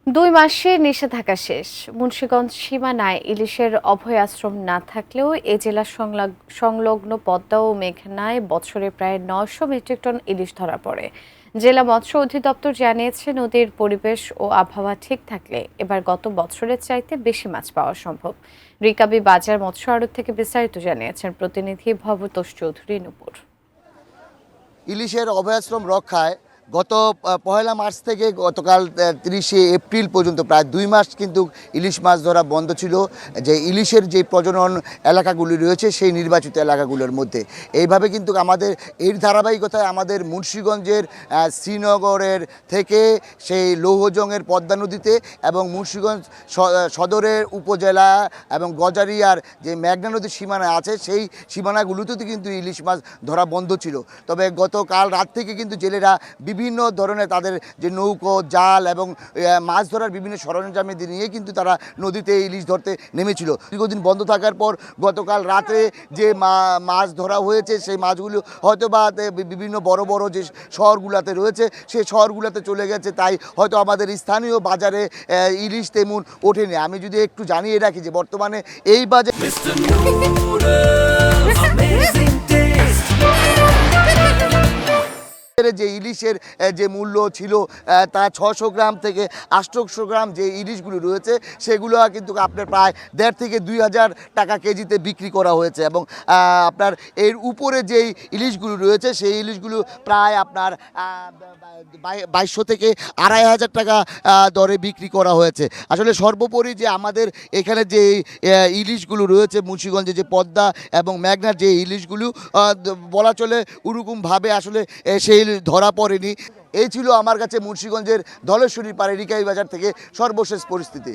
২ মাসের নিষেধাজ্ঞা শেষ। মুন্সিগঞ্জ সীমানায় ইলিশের অভয়াশ্রম না থাকলেও এ জেলা সংলগ্ন পদ্মা ও মেঘনায় বছরে প্রায় ৯০০ মেট্রিক টন ইলিশ ধরা পড়ে। জেলা মৎস্য অধিদপ্তর জানিয়েছে, নদীর পরিবেশ ও আবহাওয়া ঠিক থাকলে এবার গত বছরের চাইতে বেশি মাছ পাওয়া সম্ভব। রিকাবি বাজার মৎস্য আড়ত থেকে বিস্তারিত জানিয়েছেন প্রতিনিধি ভবতোষ চৌধুরী নূপুর। ইলিশের অভয়াশ্রম রক্ষায় গত পহেলা মার্চ থেকে গতকাল ৩০শে এপ্রিল পর্যন্ত প্রায় ২ মাস কিন্তু ইলিশ মাছ ধরা বন্ধ ছিল। যে ইলিশের যে প্রজনন এলাকাগুলি রয়েছে সেই নির্বাচিত এলাকাগুলোর মধ্যে এইভাবে কিন্তু আমাদের এর ধারাবাহিকতায় আমাদের মুন্সিগঞ্জের শ্রীনগরের থেকে সেই লৌহজংয়ের পদ্মা নদীতে এবং মুন্সিগঞ্জ সদরের উপজেলা এবং গজারিয়ার যে মেঘনা নদীর সীমানা আছে সেই সীমানাগুলোতে কিন্তু ইলিশ মাছ ধরা বন্ধ ছিল। তবে গতকাল রাত থেকে কিন্তু জেলেরা বিভিন্ন ধরনের তাদের যে নৌকো, জাল এবং মাছ ধরার বিভিন্ন সরঞ্জাম নিয়ে কিন্তু তারা নদীতে ইলিশ ধরতে নেমেছিল। দীর্ঘদিন বন্ধ থাকার পর গতকাল রাতে যে মাছ ধরা হয়েছে সেই মাছগুলো হয়তো বা বিভিন্ন বড় বড় যে শহরগুলোতে রয়েছে সেই শহরগুলোতে চলে গেছে, তাই হয়তো আমাদের স্থানীয় বাজারে ইলিশ তেমন ওঠেনি। আমি যদি একটু জানিয়ে রাখি যে বর্তমানে এই বাজারে যে ইলিশের যে মূল্য ছিল তা ৬০০ গ্রাম থেকে ৮০০ গ্রাম যে ইলিশগুলো রয়েছে সেগুলো কিন্তু আপনার প্রায় ১.৫ থেকে ২,০০০ টাকা কেজিতে বিক্রি করা হয়েছে এবং আপনার এর উপরে যেই ইলিশগুলো রয়েছে সেই ইলিশগুলো প্রায় আপনার ২২০০ থেকে ২৫০০ টাকা দরে বিক্রি করা হয়েছে। আসলে সর্বোপরি যে আমাদের এখানে যে ইলিশগুলো রয়েছে মুন্সিগঞ্জে যে পদ্মা এবং মেঘনার যে ইলিশগুলো বলা চলে ওরকমভাবে আসলে সেই ধরা পড়েনি। এই ছিল আমার কাছে মুন্সিগঞ্জের ধলেশ্বরী পাড়ে রিকাবি বাজার থেকে সর্বশেষ পরিস্থিতি।